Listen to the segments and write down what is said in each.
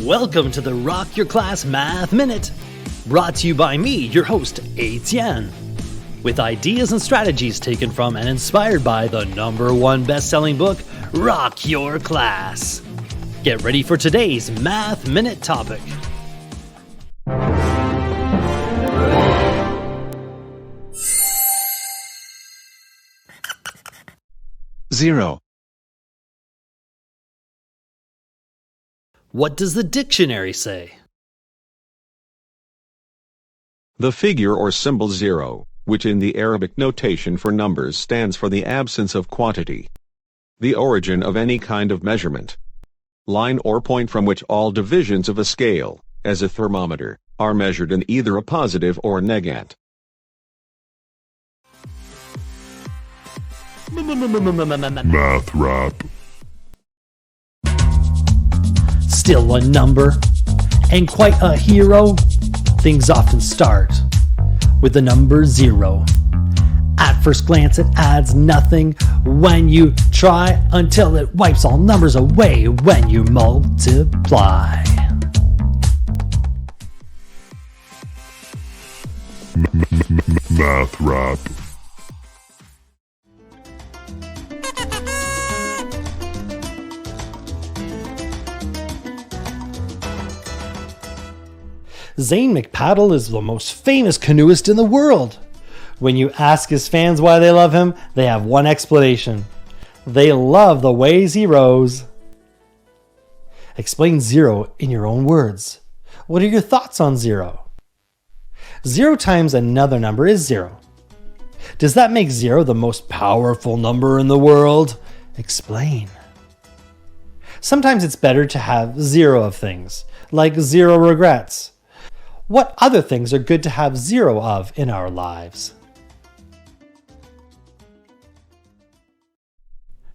Welcome to the Rock Your Class Math Minute, brought to you by me, your host, Etienne, with ideas and strategies taken from and inspired by the #1 best-selling book, Rock Your Class. Get ready for today's Math Minute topic. Zero. What does the dictionary say? The figure or symbol 0, which in the Arabic notation for numbers stands for the absence of quantity. The origin of any kind of measurement. Line or point from which all divisions of a scale, as a thermometer, are measured in either a positive or negate. Math rap. Still a number, and quite a hero. Things often start with the number 0. At first glance it adds nothing when you try, until it wipes all numbers away when you multiply. Math rap. Zane McPaddle is the most famous canoeist in the world. When you ask his fans why they love him, they have one explanation. They love the ways he rows. Explain 0 in your own words. What are your thoughts on 0? 0 times another number is 0. Does that make 0 the most powerful number in the world? Explain. Sometimes it's better to have 0 of things, like 0 regrets. What other things are good to have 0 of in our lives?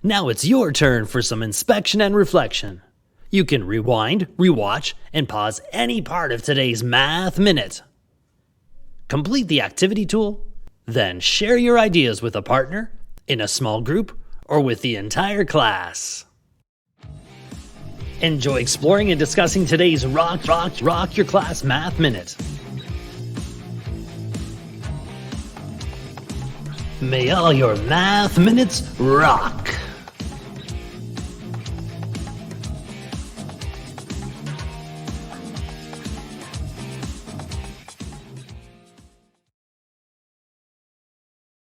Now it's your turn for some inspection and reflection. You can rewind, rewatch, and pause any part of today's Math Minute. Complete the activity tool, then share your ideas with a partner, in a small group, or with the entire class. Enjoy exploring and discussing today's Rock Your Class Math Minute. May all your math minutes rock!